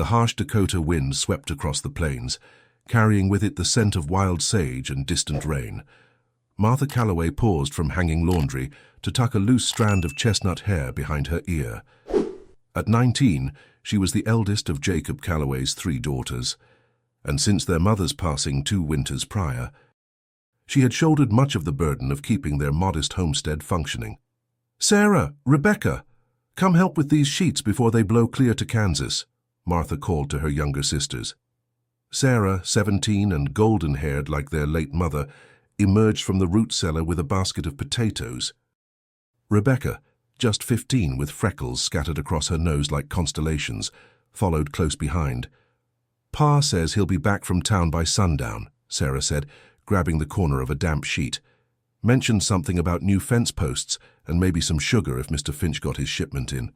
The harsh Dakota wind swept across the plains, carrying with it the scent of wild sage and distant rain. Martha Calloway paused from hanging laundry to tuck a loose strand of chestnut hair behind her ear. At 19, she was the eldest of Jacob Calloway's 3 daughters, and since their mother's passing 2 winters prior, she had shouldered much of the burden of keeping their modest homestead functioning. "Sarah, Rebecca, come help with these sheets before they blow clear to Kansas," Martha called to her younger sisters. Sarah, 17 and golden-haired like their late mother, emerged from the root cellar with a basket of potatoes. Rebecca, just 15 with freckles scattered across her nose like constellations, followed close behind. "Pa says he'll be back from town by sundown," Sarah said, grabbing the corner of a damp sheet. "Mentioned something about new fence posts and maybe some sugar if Mr. Finch got his shipment in."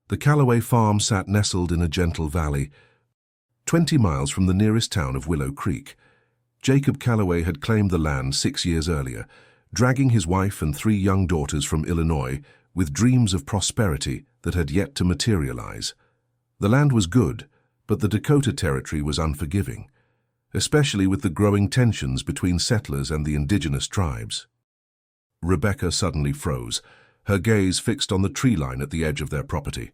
The Calloway farm sat nestled in a gentle valley, 20 miles from the nearest town of Willow Creek. Jacob Calloway had claimed the land 6 years earlier, dragging his wife and 3 young daughters from Illinois with dreams of prosperity that had yet to materialize. The land was good, but the Dakota Territory was unforgiving, especially with the growing tensions between settlers and the indigenous tribes. Rebecca suddenly froze, her gaze fixed on the tree line at the edge of their property.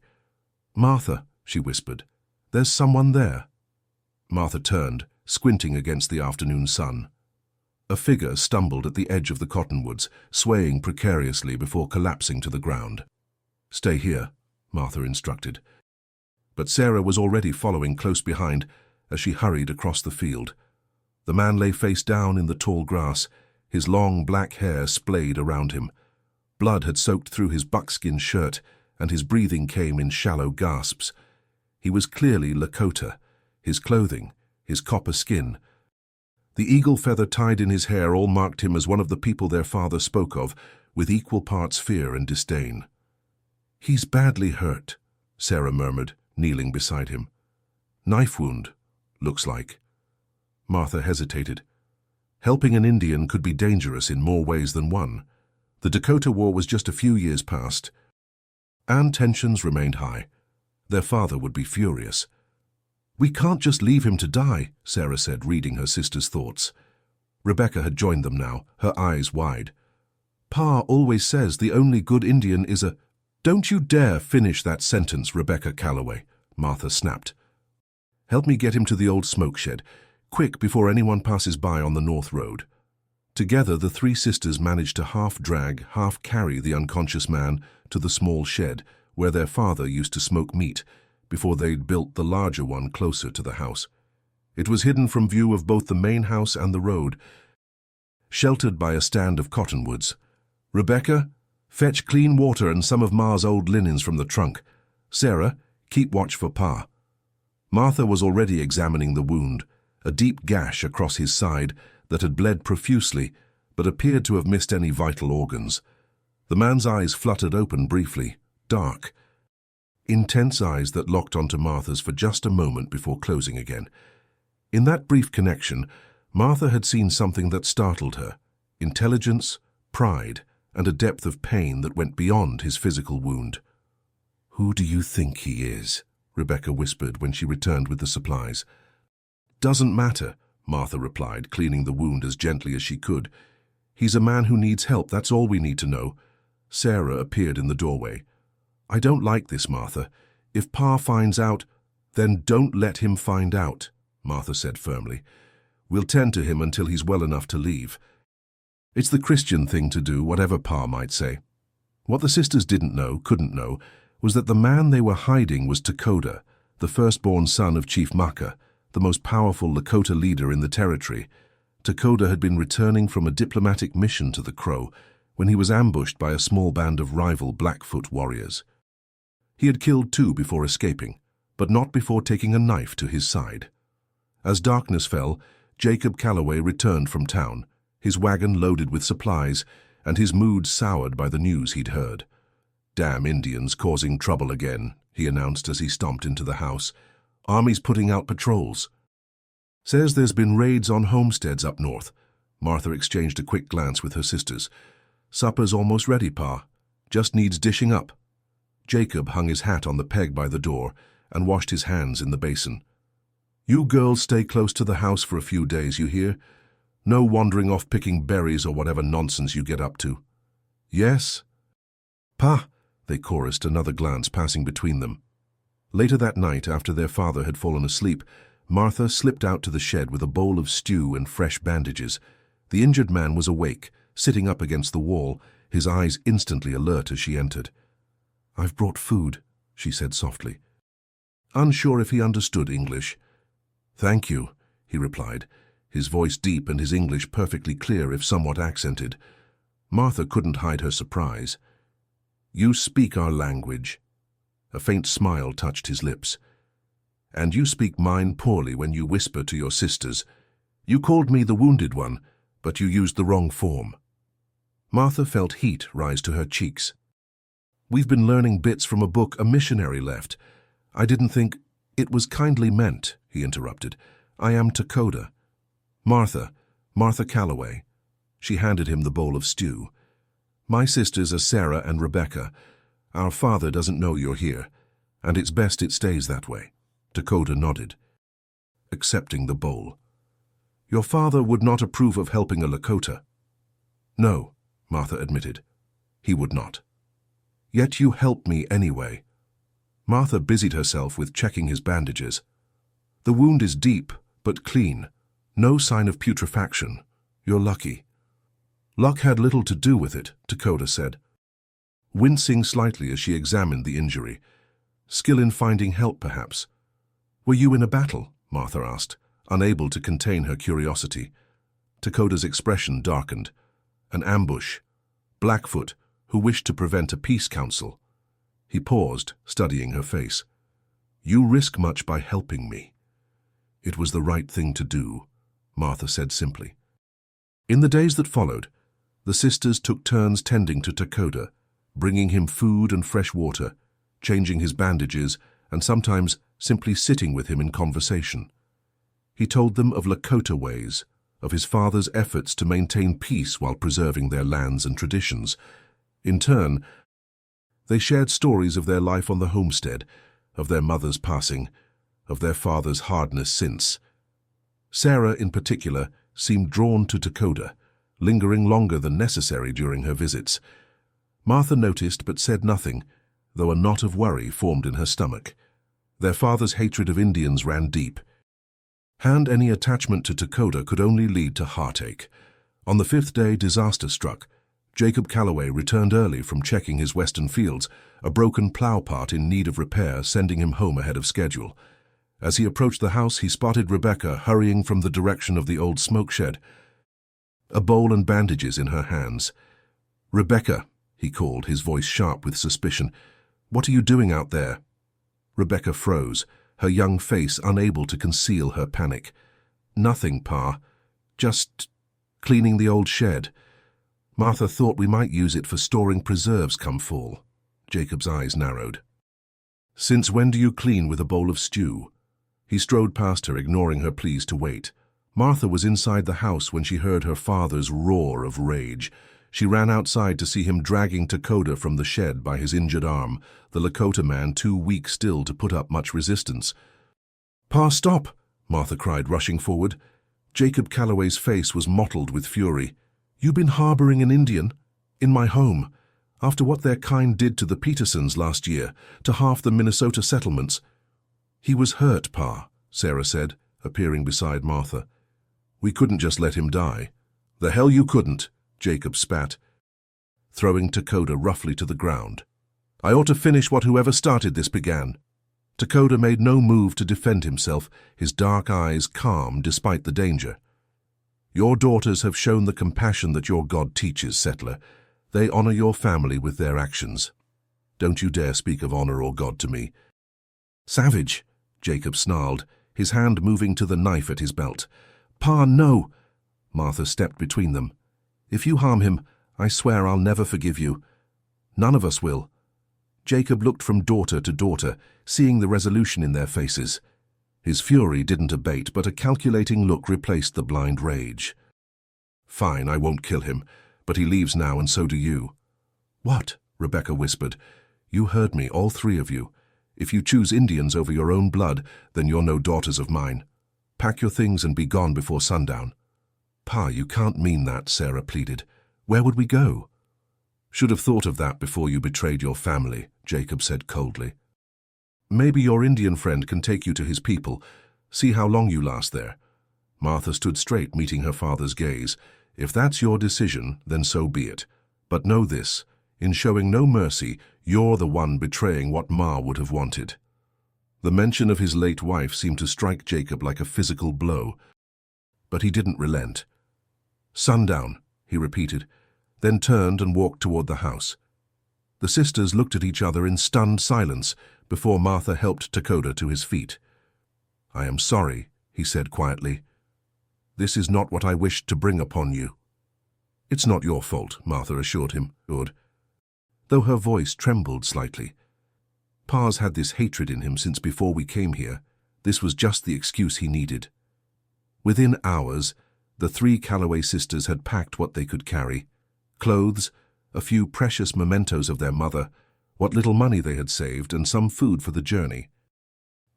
"Martha," she whispered, "there's someone there." Martha turned, squinting against the afternoon sun. A figure stumbled at the edge of the cottonwoods, swaying precariously before collapsing to the ground. "Stay here," Martha instructed. But Sarah was already following close behind as she hurried across the field. The man lay face down in the tall grass, his long black hair splayed around him. Blood had soaked through his buckskin shirt, and his breathing came in shallow gasps. He was clearly Lakota, his clothing, his copper skin. The eagle feather tied in his hair all marked him as one of the people their father spoke of, with equal parts fear and disdain. "He's badly hurt," Sarah murmured, kneeling beside him. "Knife wound, looks like." Martha hesitated. Helping an Indian could be dangerous in more ways than one. The Dakota War was just a few years past, and tensions remained high. Their father would be furious. "We can't just leave him to die," Sarah said, reading her sister's thoughts. Rebecca had joined them now, her eyes wide. "Pa always says the only good Indian is a—" "Don't you dare finish that sentence, Rebecca Calloway," Martha snapped. "Help me get him to the old smoke shed, quick before anyone passes by on the north road." Together, the 3 sisters managed to half-drag, half-carry the unconscious man to the small shed where their father used to smoke meat before they'd built the larger one closer to the house. It was hidden from view of both the main house and the road, sheltered by a stand of cottonwoods. "Rebecca, fetch clean water and some of Ma's old linens from the trunk. Sarah, keep watch for Pa." Martha was already examining the wound, a deep gash across his side that had bled profusely but appeared to have missed any vital organs. The man's eyes fluttered open briefly, dark. Intense eyes that locked onto Martha's for just a moment before closing again. In that brief connection, Martha had seen something that startled her: intelligence, pride, and a depth of pain that went beyond his physical wound. "Who do you think he is?" Rebecca whispered when she returned with the supplies. "Doesn't matter," Martha replied, cleaning the wound as gently as she could. "He's a man who needs help, that's all we need to know." Sarah appeared in the doorway. "I don't like this, Martha. If Pa finds out—" "Then don't let him find out," Martha said firmly. "We'll tend to him until he's well enough to leave. It's the Christian thing to do, whatever Pa might say." What the sisters didn't know, couldn't know, was that the man they were hiding was Dakota, the firstborn son of Chief Maka, the most powerful Lakota leader in the territory. Dakota had been returning from a diplomatic mission to the Crow when he was ambushed by a small band of rival Blackfoot warriors. He had killed 2 before escaping, but not before taking a knife to his side. As darkness fell, Jacob Calloway returned from town, his wagon loaded with supplies, and his mood soured by the news he'd heard. "Damn Indians causing trouble again," he announced as he stomped into the house. "Army's putting out patrols." "Says there's been raids on homesteads up north." Martha exchanged a quick glance with her sisters. "Supper's almost ready, Pa. Just needs dishing up." Jacob hung his hat on the peg by the door and washed his hands in the basin. "You girls stay close to the house for a few days, you hear? No wandering off picking berries or whatever nonsense you get up to." "Yes?" "Pa," they chorused, another glance passing between them. Later that night, after their father had fallen asleep, Martha slipped out to the shed with a bowl of stew and fresh bandages. The injured man was awake, sitting up against the wall, his eyes instantly alert as she entered. "I've brought food," she said softly. Unsure if he understood English. "Thank you," he replied, his voice deep and his English perfectly clear if somewhat accented. Martha couldn't hide her surprise. "You speak our language." A faint smile touched his lips. "And you speak mine poorly when you whisper to your sisters. You called me the wounded one, but you used the wrong form." Martha felt heat rise to her cheeks. "We've been learning bits from a book a missionary left. I didn't think—" "It was kindly meant," he interrupted. "I am Lakota. Martha Calloway." She handed him the bowl of stew. "My sisters are Sarah and Rebecca. Our father doesn't know you're here, and it's best it stays that way." Lakota nodded, accepting the bowl. "Your father would not approve of helping a Lakota." "No," Martha admitted. "He would not. Yet you help me anyway." Martha busied herself with checking his bandages. "The wound is deep, but clean. No sign of putrefaction. You're lucky." "Luck had little to do with it," Lakota said, wincing slightly as she examined the injury. "Skill in finding help, perhaps." "Were you in a battle?" Martha asked, unable to contain her curiosity. Dakota's expression darkened. "An ambush. Blackfoot, who wished to prevent a peace council." He paused, studying her face. "You risk much by helping me." "It was the right thing to do," Martha said simply. In the days that followed, the sisters took turns tending to Lakota, bringing him food and fresh water, changing his bandages, and sometimes simply sitting with him in conversation. He told them of Lakota ways, of his father's efforts to maintain peace while preserving their lands and traditions. In turn, they shared stories of their life on the homestead, of their mother's passing, of their father's hardness since. Sarah, in particular, seemed drawn to Lakota, lingering longer than necessary during her visits. Martha noticed but said nothing, though a knot of worry formed in her stomach. Their father's hatred of Indians ran deep, and any attachment to Lakota could only lead to heartache. On the 5th day, disaster struck. Jacob Calloway returned early from checking his western fields, a broken plow part in need of repair sending him home ahead of schedule. As he approached the house, he spotted Rebecca hurrying from the direction of the old smoke shed, a bowl and bandages in her hands. "Rebecca," he called, his voice sharp with suspicion, "what are you doing out there?" Rebecca froze, her young face unable to conceal her panic. "Nothing, Pa. Just cleaning the old shed. Martha thought we might use it for storing preserves come fall." Jacob's eyes narrowed. "Since when do you clean with a bowl of stew?" He strode past her, ignoring her pleas to wait. Martha was inside the house when she heard her father's roar of rage. She ran outside to see him dragging Lakota from the shed by his injured arm, the Lakota man too weak still to put up much resistance. "Pa, stop!" Martha cried, rushing forward. Jacob Calloway's face was mottled with fury. "You been harboring an Indian? In my home? After what their kind did to the Petersons last year, to half the Minnesota settlements?" "He was hurt, Pa," Sarah said, appearing beside Martha. "We couldn't just let him die." "The hell you couldn't," Jacob spat, throwing Lakota roughly to the ground. "I ought to finish what whoever started this began." Lakota made no move to defend himself, his dark eyes calm despite the danger. "Your daughters have shown the compassion that your God teaches, settler. They honor your family with their actions. Don't you dare speak of honor or God to me." "Savage," Jacob snarled, his hand moving to the knife at his belt. "Pa, no!" Martha stepped between them. "If you harm him, I swear I'll never forgive you. None of us will." Jacob looked from daughter to daughter, seeing the resolution in their faces. His fury didn't abate, but a calculating look replaced the blind rage. "Fine, I won't kill him, but he leaves now and so do you." "What?" Rebecca whispered. "You heard me, all three of you. If you choose Indians over your own blood, then you're no daughters of mine. Pack your things and be gone before sundown." "Pa, you can't mean that," Sarah pleaded. "Where would we go?" "Should have thought of that before you betrayed your family," Jacob said coldly. "Maybe your Indian friend can take you to his people. See how long you last there." Martha stood straight, meeting her father's gaze. "If that's your decision, then so be it. But know this, in showing no mercy, you're the one betraying what Ma would have wanted." The mention of his late wife seemed to strike Jacob like a physical blow, but he didn't relent. "Sundown," he repeated, then turned and walked toward the house. The sisters looked at each other in stunned silence before Martha helped Dakota to his feet. "I am sorry," he said quietly. "This is not what I wished to bring upon you." "It's not your fault," Martha assured him, though her voice trembled slightly. "Pa's had this hatred in him since before we came here. This was just the excuse he needed." Within hours, the 3 Calloway sisters had packed what they could carry: clothes, a few precious mementos of their mother, what little money they had saved, and some food for the journey.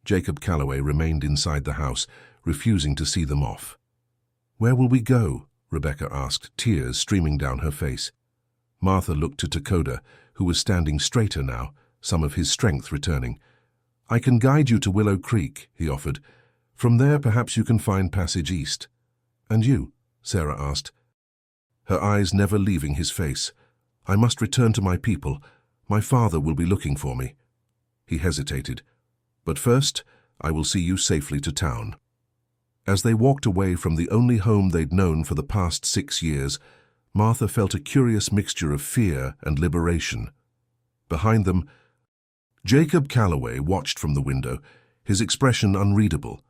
Jacob Calloway remained inside the house, refusing to see them off. "Where will we go?" Rebecca asked, tears streaming down her face. Martha looked to Dakota, who was standing straighter now, some of his strength returning. "I can guide you to Willow Creek," he offered. "From there perhaps you can find passage east." "And you?" Sarah asked, her eyes never leaving his face. "I must return to my people. My father will be looking for me." He hesitated. "But first, I will see you safely to town." As they walked away from the only home they'd known for the past 6 years, Martha felt a curious mixture of fear and liberation. Behind them, Jacob Calloway watched from the window, his expression unreadable,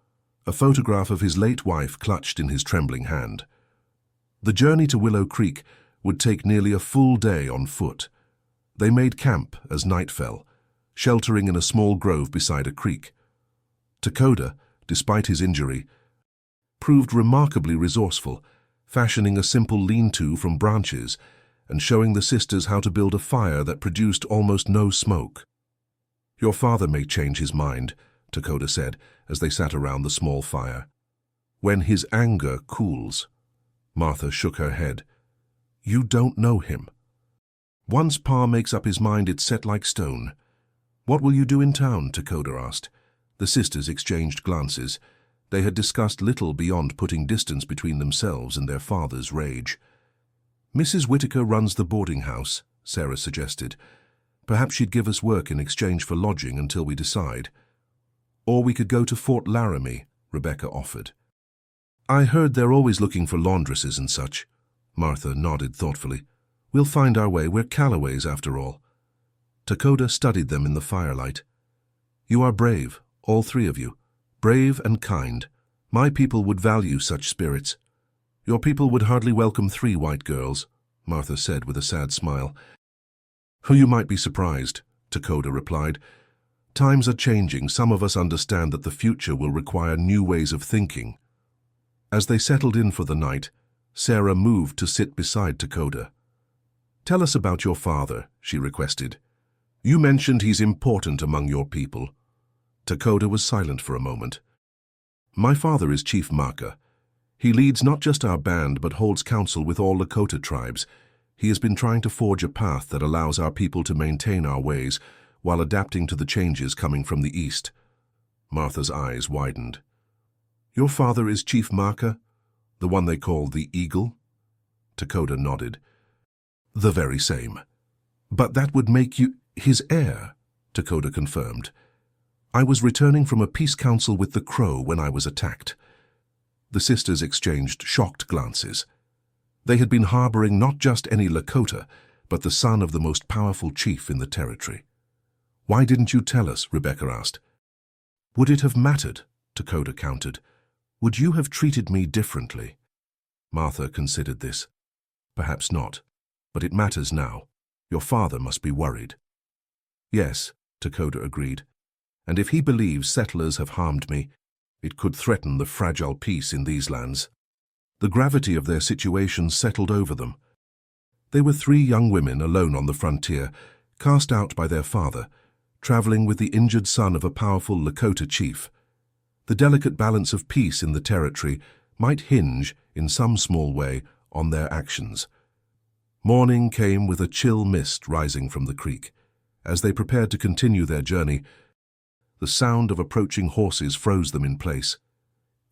a photograph of his late wife clutched in his trembling hand. The journey to Willow Creek would take nearly a full day on foot. They made camp as night fell, sheltering in a small grove beside a creek. Dakota, despite his injury, proved remarkably resourceful, fashioning a simple lean-to from branches and showing the sisters how to build a fire that produced almost no smoke. "Your father may change his mind," Dakota said as they sat around the small fire. "When his anger cools." Martha shook her head. "You don't know him. Once Pa makes up his mind, it's set like stone." "What will you do in town?" Dakota asked. The sisters exchanged glances. They had discussed little beyond putting distance between themselves and their father's rage. "Mrs. Whitaker runs the boarding house," Sarah suggested. "Perhaps she'd give us work in exchange for lodging until we decide." "Or we could go to Fort Laramie," Rebecca offered. "I heard they're always looking for laundresses and such." Martha nodded thoughtfully. "We'll find our way. We're Calloways, after all." Dakota studied them in the firelight. "You are brave, all 3 of you. Brave and kind. My people would value such spirits." "Your people would hardly welcome 3 white girls," Martha said with a sad smile. "You might be surprised," Dakota replied. "Times are changing. Some of us understand that the future will require new ways of thinking." As they settled in for the night, Sarah moved to sit beside Dakota. "Tell us about your father," she requested. "You mentioned he's important among your people." Dakota was silent for a moment. "My father is Chief Maka. He leads not just our band but holds counsel with all Lakota tribes. He has been trying to forge a path that allows our people to maintain our ways while adapting to the changes coming from the east." Martha's eyes widened. "Your father is Chief Maka, the one they call the Eagle?" Dakota nodded. "The very same. But that would make you his heir," Dakota confirmed. "I was returning from a peace council with the Crow when I was attacked." The sisters exchanged shocked glances. They had been harboring not just any Lakota, but the son of the most powerful chief in the territory. "Why didn't you tell us?" Rebecca asked. "Would it have mattered?" Dakota countered. "Would you have treated me differently?" Martha considered this. "Perhaps not, but it matters now. Your father must be worried." "Yes," Dakota agreed. "And if he believes settlers have harmed me, it could threaten the fragile peace in these lands." The gravity of their situation settled over them. They were 3 young women alone on the frontier, cast out by their father, traveling with the injured son of a powerful Lakota chief. The delicate balance of peace in the territory might hinge, in some small way, on their actions. Morning came with a chill mist rising from the creek. As they prepared to continue their journey, the sound of approaching horses froze them in place.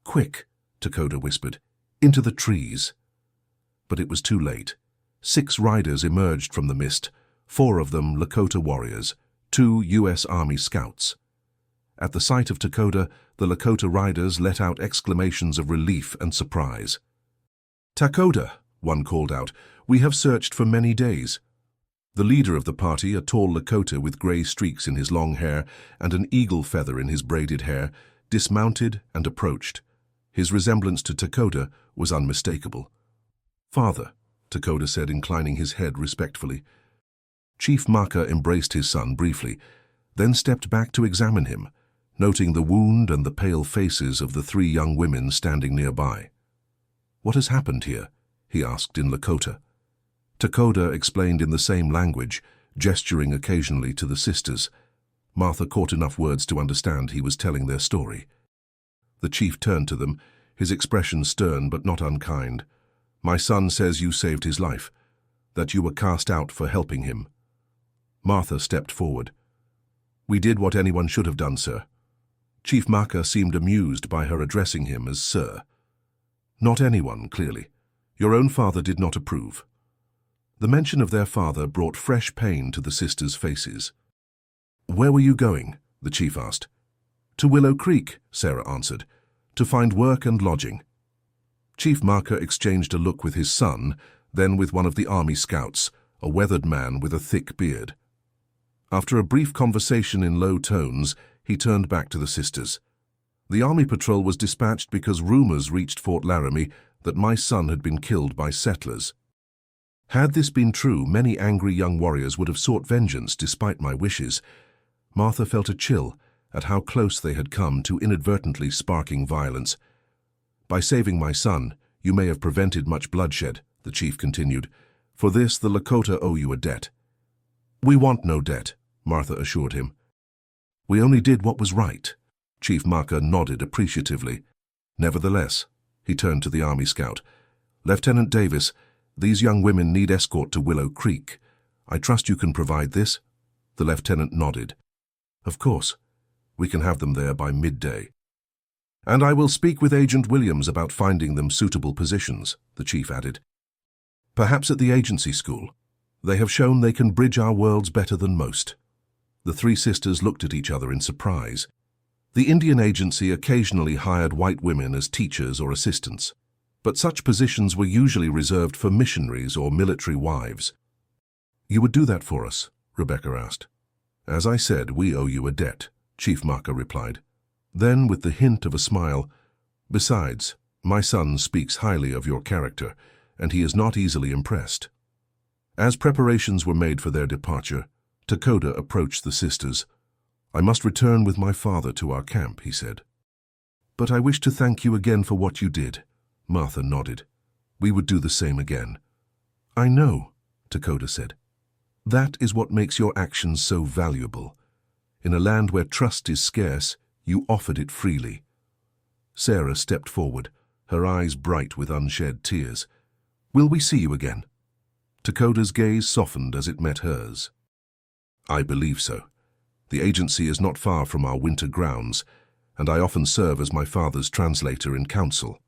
"Quick," Dakota whispered, "into the trees." But it was too late. 6 riders emerged from the mist, 4 of them Lakota warriors, 2 U.S. Army scouts. At the sight of Dakota, the Lakota riders let out exclamations of relief and surprise. "Dakota," one called out, "we have searched for many days." The leader of the party, a tall Lakota with grey streaks in his long hair and an eagle feather in his braided hair, dismounted and approached. His resemblance to Dakota was unmistakable. "Father," Dakota said, inclining his head respectfully. Chief Maka embraced his son briefly, then stepped back to examine him, noting the wound and the pale faces of the 3 young women standing nearby. "What has happened here?" he asked in Lakota. Dakota explained in the same language, gesturing occasionally to the sisters. Martha caught enough words to understand he was telling their story. The chief turned to them, his expression stern but not unkind. "My son says you saved his life, that you were cast out for helping him." Martha stepped forward. "We did what anyone should have done, sir." Chief Maka seemed amused by her addressing him as sir. "Not anyone, clearly. Your own father did not approve." The mention of their father brought fresh pain to the sisters' faces. "Where were you going?" the chief asked. "To Willow Creek," Sarah answered, "to find work and lodging." Chief Maka exchanged a look with his son, then with one of the army scouts, a weathered man with a thick beard. After a brief conversation in low tones, he turned back to the sisters. "The army patrol was dispatched because rumors reached Fort Laramie that my son had been killed by settlers. Had this been true, many angry young warriors would have sought vengeance despite my wishes." Martha felt a chill at how close they had come to inadvertently sparking violence. "By saving my son, you may have prevented much bloodshed," the chief continued. "For this, the Lakota owe you a debt." "We want no debt," Martha assured him. "We only did what was right." Chief Maka nodded appreciatively. "Nevertheless," he turned to the army scout, "Lieutenant Davis, these young women need escort to Willow Creek. I trust you can provide this?" The lieutenant nodded. "Of course. We can have them there by midday." "And I will speak with Agent Williams about finding them suitable positions," the chief added. "Perhaps at the agency school. They have shown they can bridge our worlds better than most." The 3 sisters looked at each other in surprise. The Indian agency occasionally hired white women as teachers or assistants, but such positions were usually reserved for missionaries or military wives. "You would do that for us?" Rebecca asked. "As I said, we owe you a debt," Chief Maka replied. Then, with the hint of a smile, "Besides, my son speaks highly of your character, and he is not easily impressed." As preparations were made for their departure, Dakota approached the sisters. "I must return with my father to our camp," he said. "But I wish to thank you again for what you did." Martha nodded. "We would do the same again." "I know," Dakota said. "That is what makes your actions so valuable. In a land where trust is scarce, you offered it freely." Sarah stepped forward, her eyes bright with unshed tears. "Will we see you again?" Dakota's gaze softened as it met hers. "I believe so. The agency is not far from our winter grounds, and I often serve as my father's translator in council."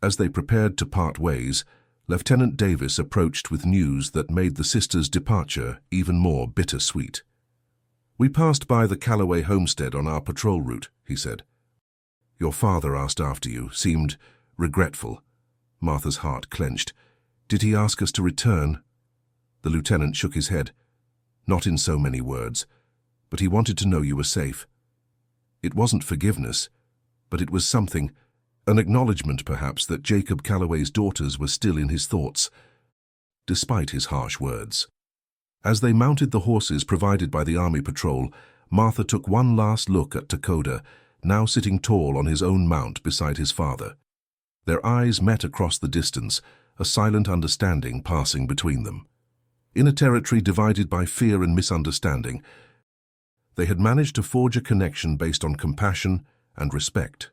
As they prepared to part ways, Lieutenant Davis approached with news that made the sisters' departure even more bittersweet. "We passed by the Callaway homestead on our patrol route," he said. "Your father asked after you, seemed regretful." Martha's heart clenched. "Did he ask us to return?" The lieutenant shook his head. "Not in so many words, but he wanted to know you were safe. It wasn't forgiveness, but it was something, an acknowledgement perhaps that Jacob Callaway's daughters were still in his thoughts, despite his harsh words." As they mounted the horses provided by the army patrol, Martha took one last look at Dakota, now sitting tall on his own mount beside his father. Their eyes met across the distance, a silent understanding passing between them. In a territory divided by fear and misunderstanding, They had managed to forge a connection based on compassion and respect.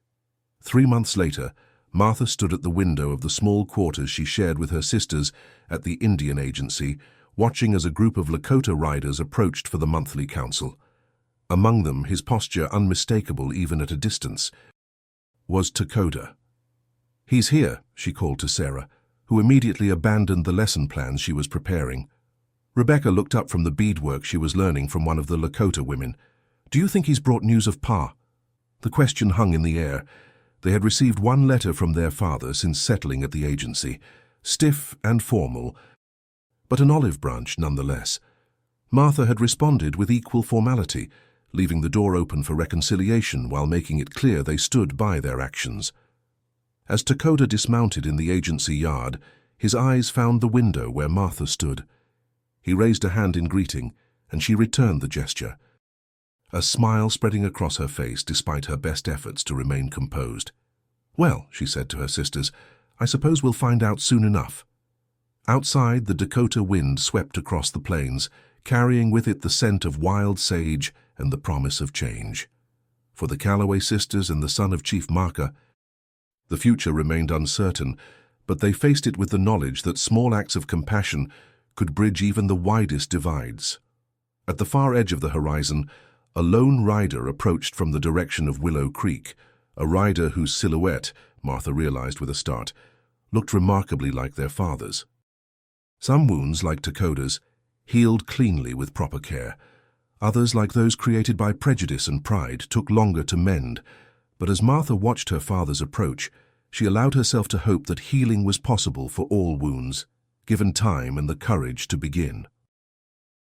3 months later, Martha stood at the window of the small quarters she shared with her sisters at the Indian Agency, watching as a group of Lakota riders approached for the monthly council. Among them, his posture unmistakable even at a distance, was Lakota. "He's here," she called to Sarah, who immediately abandoned the lesson plans she was preparing. Rebecca looked up from the beadwork she was learning from one of the Lakota women. "Do you think he's brought news of Pa?" The question hung in the air. They had received one letter from their father since settling at the agency, stiff and formal, but an olive branch nonetheless. Martha had responded with equal formality, leaving the door open for reconciliation while making it clear they stood by their actions. As Lakota dismounted in the agency yard, his eyes found the window where Martha stood. He raised a hand in greeting, and she returned the gesture, a smile spreading across her face despite her best efforts to remain composed. "Well," she said to her sisters, "I suppose we'll find out soon enough." Outside, the Dakota wind swept across the plains, carrying with it the scent of wild sage and the promise of change. For the Calloway sisters and the son of Chief Marker, the future remained uncertain, but they faced it with the knowledge that small acts of compassion could bridge even the widest divides. At the far edge of the horizon, a lone rider approached from the direction of Willow Creek, a rider whose silhouette, Martha realized with a start, looked remarkably like their father's. Some wounds, like Dakota's, healed cleanly with proper care. Others, like those created by prejudice and pride, took longer to mend. But as Martha watched her father's approach, she allowed herself to hope that healing was possible for all wounds, given time and the courage to begin.